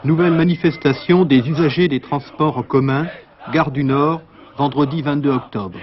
Nouvelle manifestation des usagers des transports en commun, Gare du Nord, vendredi 22 octobre.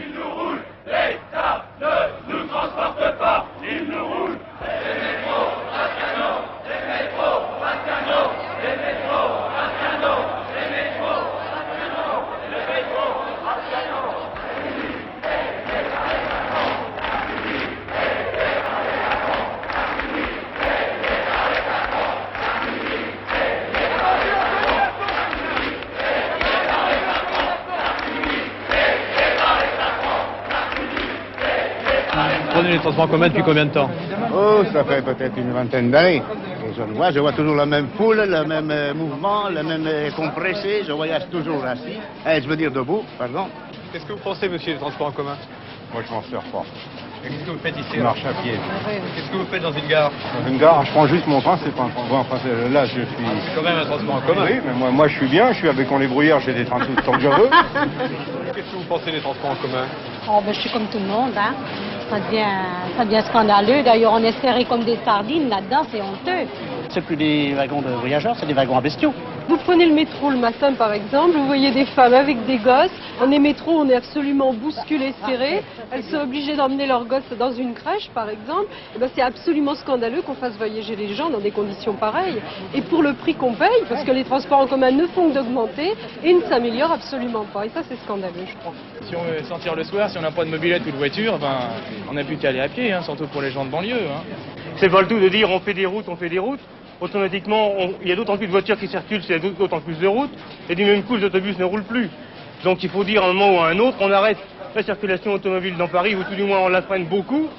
Prenez les transports en commun depuis combien de temps? Oh, ça fait peut-être une vingtaine d'années. Et je vois toujours la même foule, le même mouvement, le même compressé. Je voyage toujours assis. Je veux dire debout, pardon. Qu'est-ce que vous pensez, monsieur, des transports en commun? Moi, je m'en sors pas. Et qu'est-ce que vous faites ici? Je marche à pied. Qu'est-ce que vous faites dans une gare? Dans une gare, je prends juste mon train, c'est pas un train. Enfin, là, je suis... C'est quand même un transport en commun. Oui, mais moi, je suis bien. Je suis avec les brouillards, j'ai des trains tout le temps que je veux. Qu'est-ce que vous pensez des transports en commun? Oh, ben, je suis comme tout le monde, hein. Ça devient scandaleux. D'ailleurs, on est serré comme des sardines là-dedans, c'est honteux. C'est plus des wagons de voyageurs, c'est des wagons à bestiaux. Vous prenez le métro le matin, par exemple, vous voyez des femmes avec des gosses. Dans les métros, on est absolument bousculés, serrés. Elles sont obligées d'emmener leurs gosses dans une crèche, par exemple. Et ben, c'est absolument scandaleux qu'on fasse voyager les gens dans des conditions pareilles. Et pour le prix qu'on paye, parce que les transports en commun ne font que d'augmenter et ne s'améliorent absolument pas. Et ça, c'est scandaleux, je crois. Si on veut sortir le soir, si on n'a pas de mobilette ou de voiture, ben, on n'a plus qu'à aller à pied, hein, surtout pour les gens de banlieue. Hein. C'est pas le tout de dire on fait des routes. Automatiquement, il y a d'autant plus de voitures qui circulent, il y a d'autant plus de routes, et du même coup, les autobus ne roulent plus. Donc il faut dire à un moment ou à un autre, on arrête la circulation automobile dans Paris, ou tout du moins on la freine beaucoup,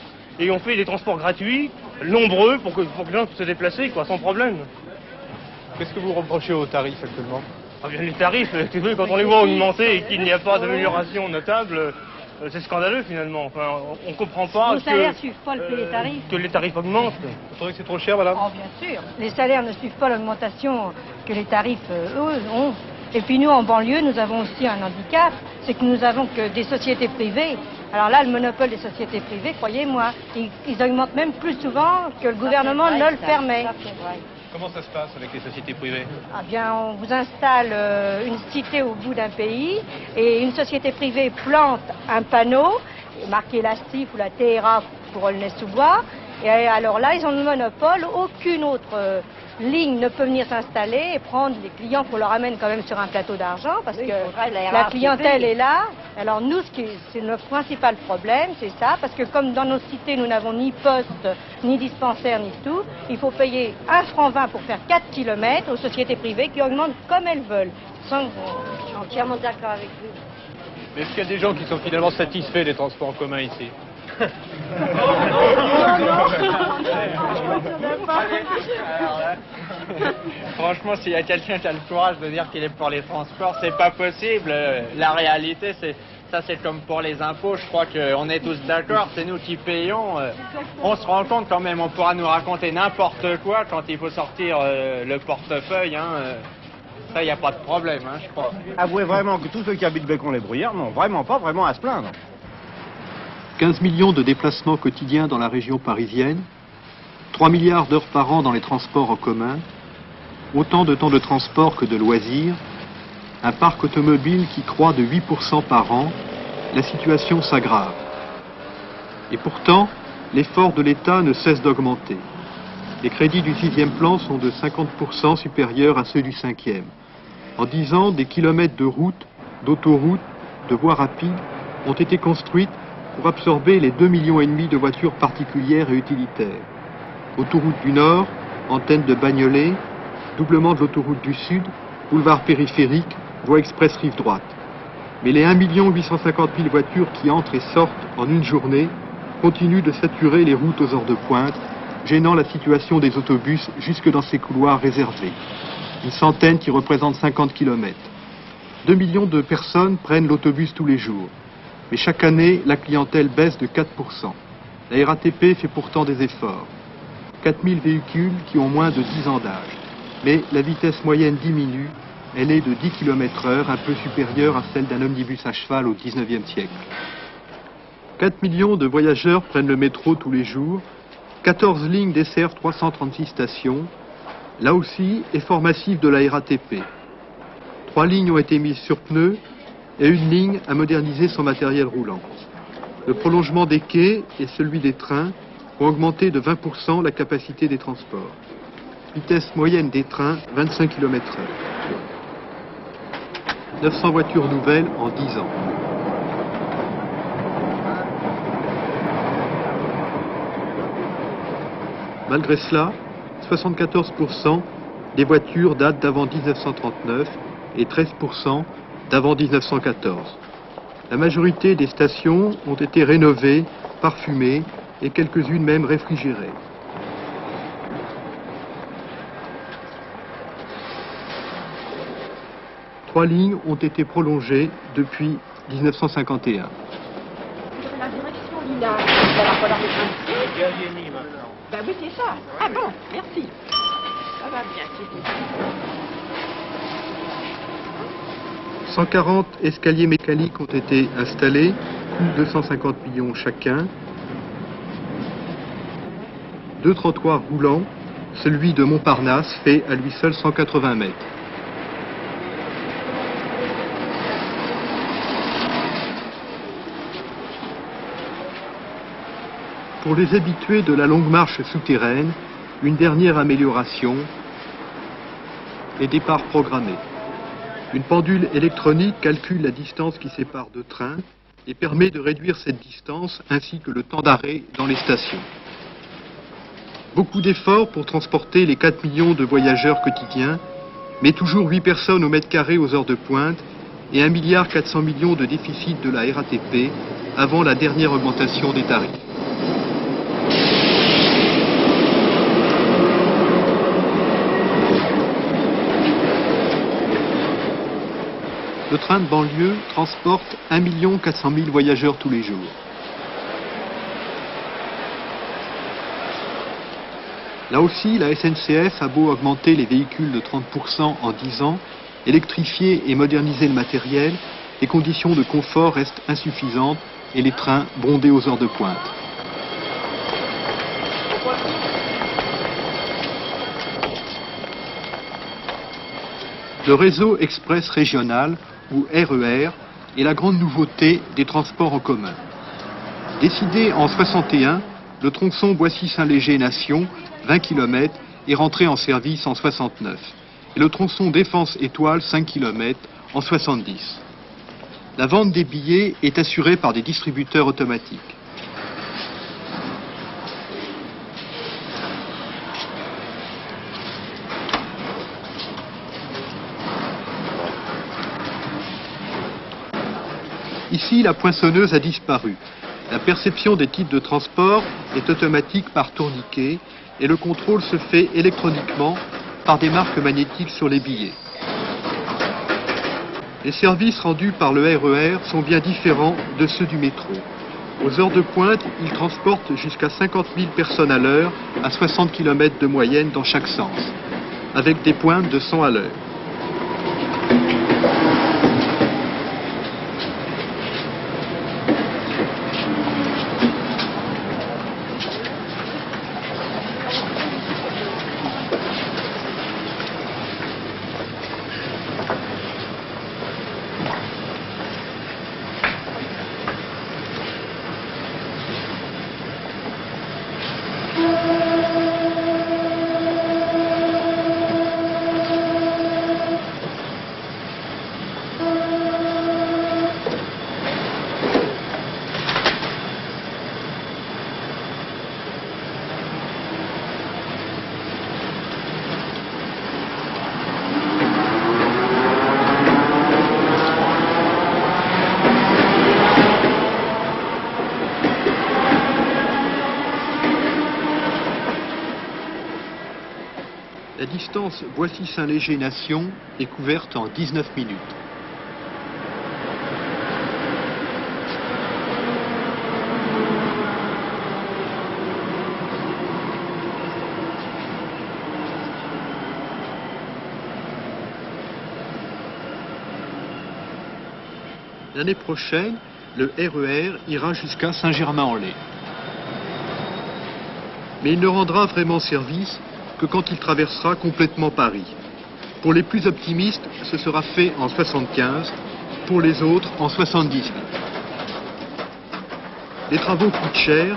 et on fait des transports gratuits, nombreux, pour que les gens puissent se déplacer, quoi, sans problème. Qu'est-ce que vous reprochez aux tarifs actuellement? Ah bien, les tarifs, quand on les voit augmenter et qu'il n'y a pas d'amélioration notable, c'est scandaleux finalement. Enfin, on comprend pas Les salaires ne suivent pas les tarifs. que les tarifs augmentent. Vous trouvez que c'est trop cher, madame? Oh, bien sûr. Les salaires ne suivent pas l'augmentation que les tarifs, eux, ont. Et puis nous, en banlieue, nous avons aussi un handicap, c'est que nous avons que des sociétés privées. Alors là, le monopole des sociétés privées, croyez-moi, ils augmentent même plus souvent que le gouvernement ne le permet. Comment ça se passe avec les sociétés privées? Ah bien, on vous installe une cité au bout d'un pays et une société privée plante un panneau marqué la STIF ou la TRA pour Aulnay-sous-Bois. Et alors là, ils ont le monopole, aucune autre ligne ne peut venir s'installer et prendre les clients qu'on leur amène quand même sur un plateau d'argent parce que la clientèle est là. Alors nous, c'est notre principal problème, c'est ça, parce que comme dans nos cités, nous n'avons ni poste, ni dispensaire, ni tout, il faut payer 1,20 franc pour faire 4 km aux sociétés privées qui augmentent comme elles veulent. Je suis entièrement d'accord avec vous. Mais est-ce qu'il y a des gens qui sont finalement satisfaits des transports en commun ici? Franchement, s'il y a quelqu'un qui a le courage de dire qu'il est pour les transports, c'est pas possible. La réalité, c'est comme pour les impôts. Je crois qu'on est tous d'accord, c'est nous qui payons. On se rend compte quand même, on pourra nous raconter n'importe quoi quand il faut sortir le portefeuille. Ça, il n'y a pas de problème, je crois. Avouez vraiment que tous ceux qui habitent Bécon-les-Bruyères n'ont vraiment pas à se plaindre. 15 millions de déplacements quotidiens dans la région parisienne, 3 milliards d'heures par an dans les transports en commun, autant de temps de transport que de loisirs, un parc automobile qui croît de 8% par an, la situation s'aggrave. Et pourtant, l'effort de l'État ne cesse d'augmenter. Les crédits du 6e plan sont de 50% supérieurs à ceux du 5e. En 10 ans, des kilomètres de routes, d'autoroutes, de voies rapides ont été construites pour absorber les 2,5 millions de voitures particulières et utilitaires. Autoroute du Nord, antenne de Bagnolet, doublement de l'autoroute du Sud, boulevard périphérique, voie express rive droite. Mais les 1 850 000 voitures qui entrent et sortent en une journée continuent de saturer les routes aux heures de pointe, gênant la situation des autobus jusque dans ces couloirs réservés. Une centaine qui représente 50 km. 2 millions de personnes prennent l'autobus tous les jours. Mais chaque année, la clientèle baisse de 4%. La RATP fait pourtant des efforts. 4000 véhicules qui ont moins de 10 ans d'âge. Mais la vitesse moyenne diminue, elle est de 10 km/h, un peu supérieure à celle d'un omnibus à cheval au XIXe siècle. 4 millions de voyageurs prennent le métro tous les jours, 14 lignes desservent 336 stations, Là aussi, effort massif de la RATP. 3 lignes ont été mises sur pneus et une ligne a modernisé son matériel roulant. Le prolongement des quais et celui des trains ont augmenté de 20% la capacité des transports. Vitesse moyenne des trains, 25 km/h. 900 voitures nouvelles en 10 ans. Malgré cela, 74% des voitures datent d'avant 1939 et 13% d'avant 1914. La majorité des stations ont été rénovées, parfumées et quelques-unes même réfrigérées. Trois lignes ont été prolongées depuis 1951. La direction Lina, voilà les principes. Ben oui, c'est ça. Ah bon, merci. Ça va bien, c'est tout. 140 escaliers mécaniques ont été installés, coût 250 millions chacun. 2 trottoirs roulants, celui de Montparnasse fait à lui seul 180 mètres. Pour les habitués de la longue marche souterraine, une dernière amélioration, les départs programmés. Une pendule électronique calcule la distance qui sépare deux trains et permet de réduire cette distance ainsi que le temps d'arrêt dans les stations. Beaucoup d'efforts pour transporter les 4 millions de voyageurs quotidiens, mais toujours 8 personnes au mètre carré aux heures de pointe et 1,4 milliard de déficit de la RATP avant la dernière augmentation des tarifs. Le train de banlieue transporte 1 400 000 voyageurs tous les jours. Là aussi, la SNCF a beau augmenter les véhicules de 30% en 10 ans, électrifier et moderniser le matériel, les conditions de confort restent insuffisantes et les trains bondés aux heures de pointe. Le réseau express régional, ou RER, est la grande nouveauté des transports en commun. Décidé en 1961, le tronçon Boissy-Saint-Léger-Nation, 20 km, est rentré en service en 1969, et le tronçon Défense-Étoile, 5 km, en 1970. La vente des billets est assurée par des distributeurs automatiques. Ici, la poinçonneuse a disparu. La perception des types de transport est automatique par tourniquet et le contrôle se fait électroniquement par des marques magnétiques sur les billets. Les services rendus par le RER sont bien différents de ceux du métro. Aux heures de pointe, ils transportent jusqu'à 50 000 personnes à l'heure à 60 km de moyenne dans chaque sens, avec des pointes de 100 à l'heure. La distance Boissy-Saint-Léger-Nation est couverte en 19 minutes. L'année prochaine, le RER ira jusqu'à Saint-Germain-en-Laye. Mais il ne rendra vraiment service que quand il traversera complètement Paris. Pour les plus optimistes, ce sera fait en 75, pour les autres en 78. Les travaux coûtent cher.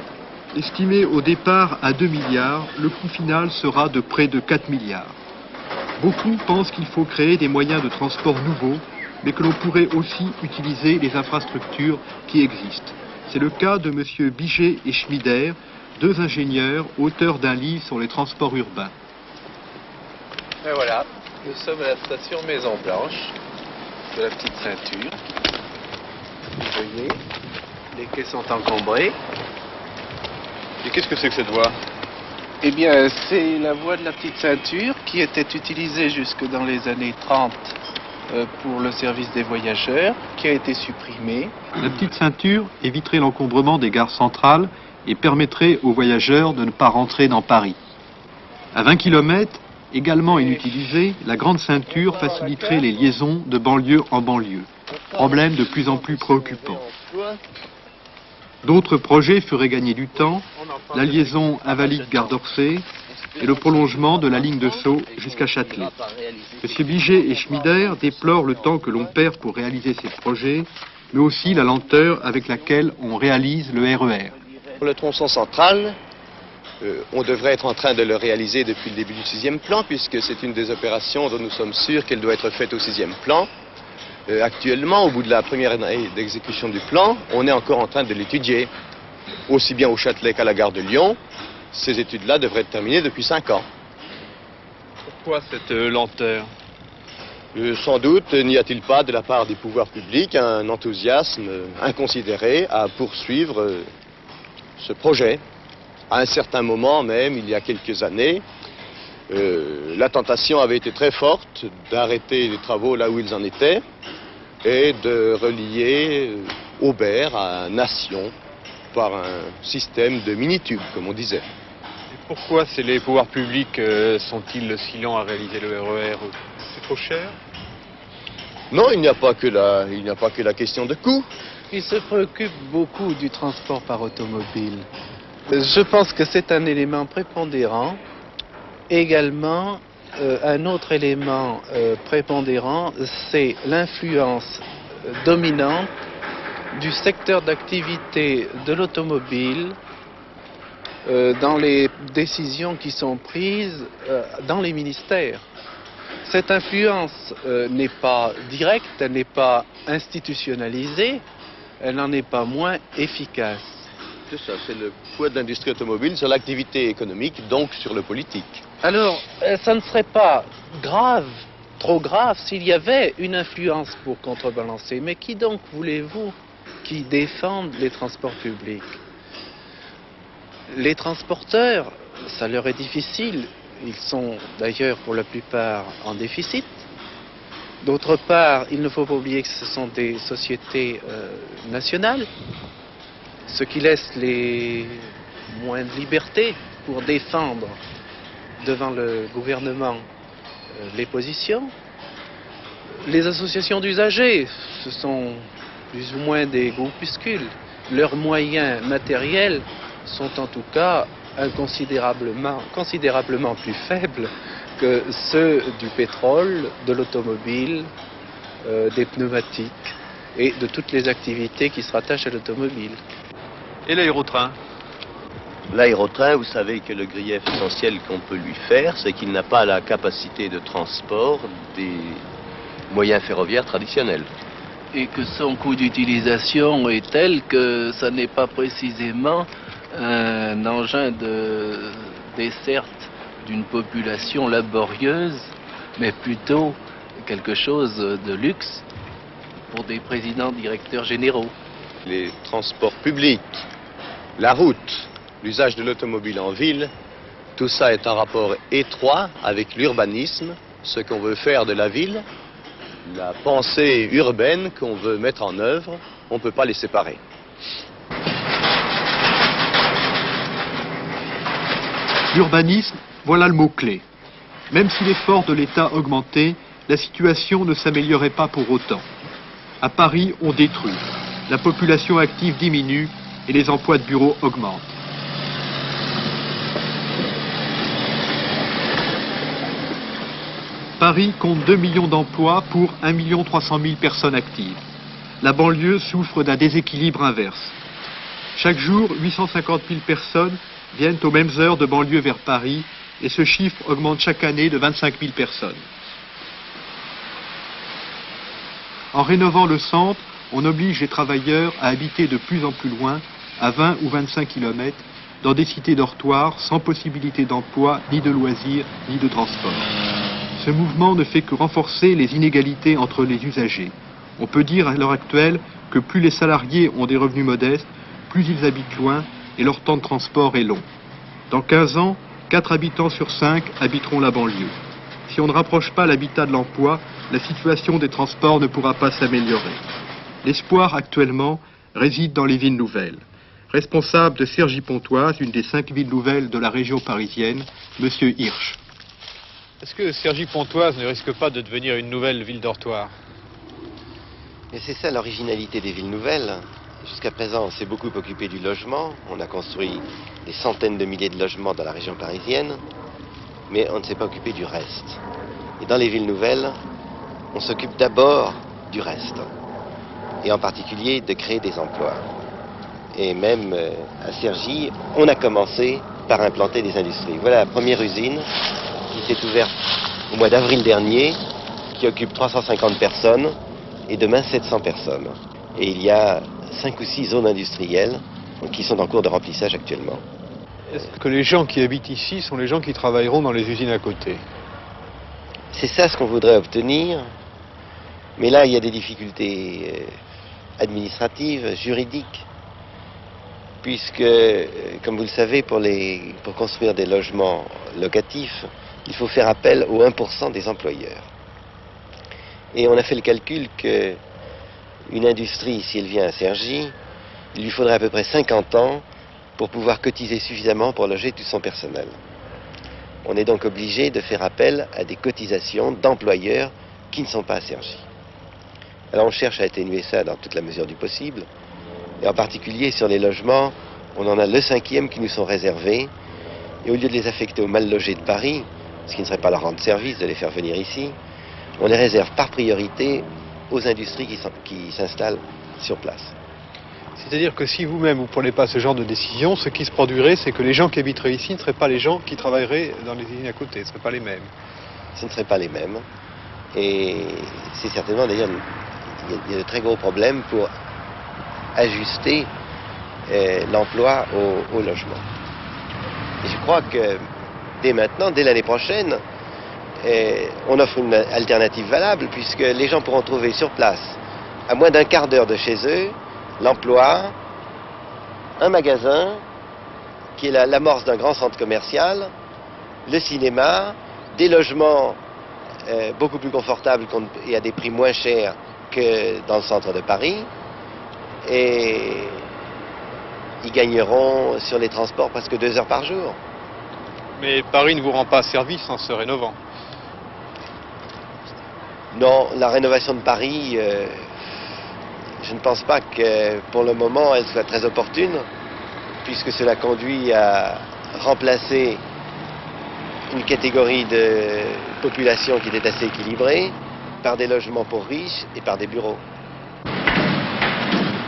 Estimé au départ à 2 milliards, le coût final sera de près de 4 milliards. Beaucoup pensent qu'il faut créer des moyens de transport nouveaux, mais que l'on pourrait aussi utiliser les infrastructures qui existent. C'est le cas de M. Biget et Schmider, deux ingénieurs, auteurs d'un livre sur les transports urbains. Et voilà, nous sommes à la station Maison Blanche, de la petite ceinture. Vous voyez, les quais sont encombrés. Et qu'est-ce que c'est que cette voie? Eh bien, c'est la voie de la petite ceinture qui était utilisée jusque dans les années 30 pour le service des voyageurs, qui a été supprimée. La petite ceinture éviterait l'encombrement des gares centrales et permettrait aux voyageurs de ne pas rentrer dans Paris. À 20 km, également inutilisée, la grande ceinture faciliterait les liaisons de banlieue en banlieue. Problème de plus en plus préoccupant. D'autres projets feraient gagner du temps, la liaison Invalides-Gare d'Orsay et le prolongement de la ligne de Sceaux jusqu'à Châtelet. M. Biget et Schmider déplorent le temps que l'on perd pour réaliser ces projets, mais aussi la lenteur avec laquelle on réalise le RER. Pour le tronçon central, on devrait être en train de le réaliser depuis le début du 6e plan, puisque c'est une des opérations dont nous sommes sûrs qu'elle doit être faite au 6e plan. Actuellement, au bout de la première année d'exécution du plan, on est encore en train de l'étudier. Aussi bien au Châtelet qu'à la gare de Lyon, ces études-là devraient être terminées depuis 5 ans. Pourquoi cette lenteur? Sans doute n'y a-t-il pas de la part des pouvoirs publics un enthousiasme inconsidéré à poursuivre ce projet. À un certain moment même, il y a quelques années, la tentation avait été très forte d'arrêter les travaux là où ils en étaient et de relier Aubert à Nation par un système de mini-tubes, comme on disait. Et pourquoi les pouvoirs publics sont-ils si lents à réaliser le RER? C'est trop cher? Non, il n'y a pas que la question de coût. Ils se préoccupent beaucoup du transport par automobile. Je pense que c'est un élément prépondérant. Également, un autre élément prépondérant, c'est l'influence dominante du secteur d'activité de l'automobile dans les décisions qui sont prises dans les ministères. Cette influence n'est pas directe, elle n'est pas institutionnalisée, elle n'en est pas moins efficace. C'est ça, c'est le poids de l'industrie automobile sur l'activité économique, donc sur le politique. Alors, ça ne serait pas grave, trop grave, s'il y avait une influence pour contrebalancer. Mais qui donc voulez-vous qui défendent les transports publics? Les transporteurs, ça leur est difficile. Ils sont d'ailleurs pour la plupart en déficit. D'autre part, il ne faut pas oublier que ce sont des sociétés nationales, ce qui laisse les moins de liberté pour défendre devant le gouvernement les positions. Les associations d'usagers, ce sont plus ou moins des groupuscules. Leurs moyens matériels sont en tout cas considérablement plus faibles que ceux du pétrole, de l'automobile, des pneumatiques et de toutes les activités qui se rattachent à l'automobile. Et l'aérotrain? L'aérotrain, vous savez que le grief essentiel qu'on peut lui faire, c'est qu'il n'a pas la capacité de transport des moyens ferroviaires traditionnels. Et que son coût d'utilisation est tel que ça n'est pas précisément un engin de desserte d'une population laborieuse, mais plutôt quelque chose de luxe pour des présidents directeurs généraux. Les transports publics, la route, l'usage de l'automobile en ville, tout ça est en rapport étroit avec l'urbanisme, ce qu'on veut faire de la ville, la pensée urbaine qu'on veut mettre en œuvre, on ne peut pas les séparer. L'urbanisme, voilà le mot-clé. Même si l'effort de l'État augmentait, la situation ne s'améliorait pas pour autant. À Paris, on détruit. La population active diminue et les emplois de bureaux augmentent. Paris compte 2 millions d'emplois pour 1 300 000 personnes actives. La banlieue souffre d'un déséquilibre inverse. Chaque jour, 850 000 personnes viennent aux mêmes heures de banlieue vers Paris et ce chiffre augmente chaque année de 25 000 personnes. En rénovant le centre, on oblige les travailleurs à habiter de plus en plus loin, à 20 ou 25 km, dans des cités dortoirs sans possibilité d'emploi, ni de loisirs, ni de transport. Ce mouvement ne fait que renforcer les inégalités entre les usagers. On peut dire à l'heure actuelle que plus les salariés ont des revenus modestes, plus ils habitent loin et leur temps de transport est long. Dans 15 ans, 4 habitants sur 5 habiteront la banlieue. Si on ne rapproche pas l'habitat de l'emploi, la situation des transports ne pourra pas s'améliorer. L'espoir actuellement réside dans les villes nouvelles. Responsable de Cergy-Pontoise, une des 5 villes nouvelles de la région parisienne, M. Hirsch. Est-ce que Cergy-Pontoise ne risque pas de devenir une nouvelle ville dortoir? Mais c'est ça l'originalité des villes nouvelles. Jusqu'à présent, on s'est beaucoup occupé du logement. On a construit des centaines de milliers de logements dans la région parisienne, mais on ne s'est pas occupé du reste. Et dans les villes nouvelles, on s'occupe d'abord du reste, et en particulier de créer des emplois. Et même à Cergy, on a commencé par implanter des industries. Voilà la première usine qui s'est ouverte au mois d'avril dernier, qui occupe 350 personnes, et demain 700 personnes. Et il y a 5 ou 6 zones industrielles qui sont en cours de remplissage actuellement. Est-ce que les gens qui habitent ici sont les gens qui travailleront dans les usines à côté? C'est ça ce qu'on voudrait obtenir, mais là il y a des difficultés administratives, juridiques, puisque, comme vous le savez, pour construire des logements locatifs, il faut faire appel aux 1% des employeurs. Et on a fait le calcul que une industrie, si elle vient à Cergy, il lui faudrait à peu près 50 ans pour pouvoir cotiser suffisamment pour loger tout son personnel. On est donc obligé de faire appel à des cotisations d'employeurs qui ne sont pas à Cergy. Alors on cherche à atténuer ça dans toute la mesure du possible, et en particulier sur les logements, on en a le 5e qui nous sont réservés, et au lieu de les affecter aux mal logés de Paris, ce qui ne serait pas leur rendre service de les faire venir ici, on les réserve par priorité aux industries qui s'installent sur place. C'est-à-dire que si vous-même vous ne prenez pas ce genre de décision, ce qui se produirait, c'est que les gens qui habiteraient ici ne seraient pas les gens qui travailleraient dans les usines à côté, ce ne seraient pas les mêmes. Ce ne seraient pas les mêmes. Et c'est certainement, d'ailleurs, il y a de très gros problèmes pour ajuster l'emploi au logement. Et je crois que dès maintenant, dès l'année prochaine, on offre une alternative valable, puisque les gens pourront trouver sur place, à moins d'un quart d'heure de chez eux, l'emploi, un magasin, qui est l'amorce d'un grand centre commercial, le cinéma, des logements beaucoup plus confortables et à des prix moins chers que dans le centre de Paris. Et ils gagneront sur les transports presque 2 heures par jour. Mais Paris ne vous rend pas service en se rénovant. Non, la rénovation de Paris, je ne pense pas que pour le moment elle soit très opportune, puisque cela conduit à remplacer une catégorie de population qui était assez équilibrée par des logements pour riches et par des bureaux.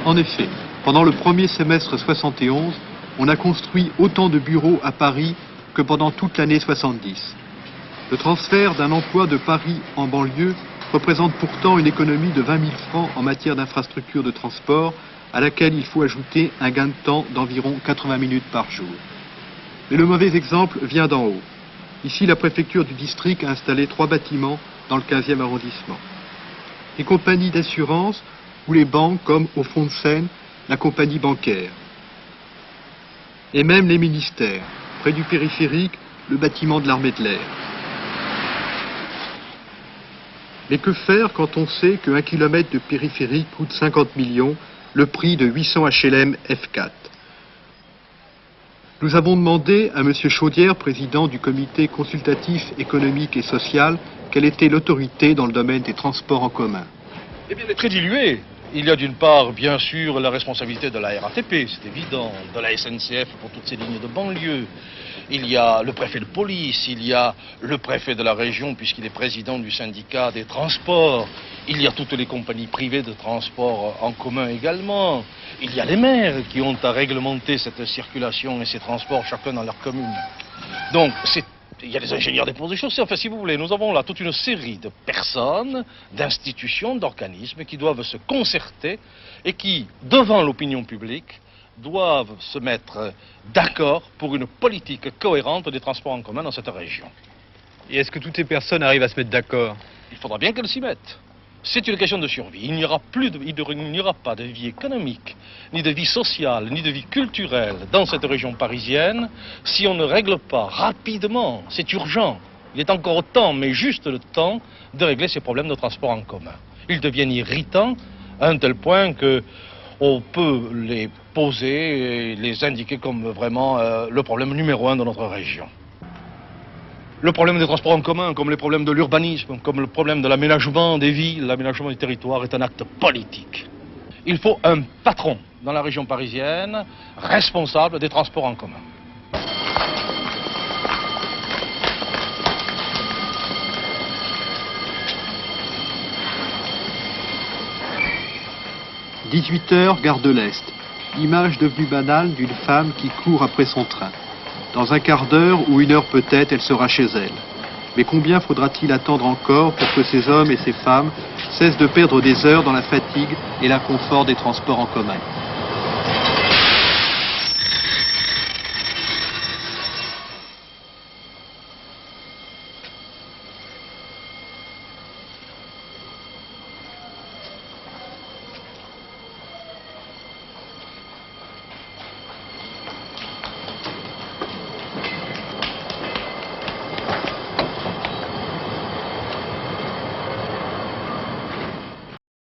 En effet, pendant le premier semestre 71, on a construit autant de bureaux à Paris que pendant toute l'année 70. Le transfert d'un emploi de Paris en banlieue représente pourtant une économie de 20 000 francs en matière d'infrastructure de transport, à laquelle il faut ajouter un gain de temps d'environ 80 minutes par jour. Mais le mauvais exemple vient d'en haut. Ici, la préfecture du district a installé 3 bâtiments dans le 15e arrondissement. Les compagnies d'assurance ou les banques comme, au fond de Seine, la compagnie bancaire. Et même les ministères. Près du périphérique, le bâtiment de l'armée de l'air. Mais que faire quand on sait que 1 km de périphérique coûte 50 millions, le prix de 800 HLM F4? Nous avons demandé à M. Chaudière, président du comité consultatif économique et social, quelle était l'autorité dans le domaine des transports en commun. Eh bien, elle est très diluée. Il y a d'une part, bien sûr, la responsabilité de la RATP, c'est évident, de la SNCF pour toutes ces lignes de banlieue. Il y a le préfet de police, il y a le préfet de la région puisqu'il est président du syndicat des transports. Il y a toutes les compagnies privées de transport en commun également. Il y a les maires qui ont à réglementer cette circulation et ces transports chacun dans leur commune. Donc, il y a les ingénieurs des ponts et chaussées. Enfin, si vous voulez, nous avons là toute une série de personnes, d'institutions, d'organismes qui doivent se concerter et qui, devant l'opinion publique, doivent se mettre d'accord pour une politique cohérente des transports en commun dans cette région. Et est-ce que toutes ces personnes arrivent à se mettre d'accord? Il faudra bien qu'elles s'y mettent. C'est une question de survie. Il n'y aura pas de vie économique, ni de vie sociale, ni de vie culturelle dans cette région parisienne si on ne règle pas rapidement, c'est urgent, il est encore temps, mais juste le temps de régler ces problèmes de transport en commun. Ils deviennent irritants à un tel point que on peut les poser et les indiquer comme vraiment le problème numéro 1 de notre région. Le problème des transports en commun, comme les problèmes de l'urbanisme, comme le problème de l'aménagement des villes, l'aménagement du territoire est un acte politique. Il faut un patron dans la région parisienne responsable des transports en commun. « 18h, gare de l'Est. Image devenue banale d'une femme qui court après son train. Dans un quart d'heure ou une heure peut-être, elle sera chez elle. Mais combien faudra-t-il attendre encore pour que ces hommes et ces femmes cessent de perdre des heures dans la fatigue et l'inconfort des transports en commun ?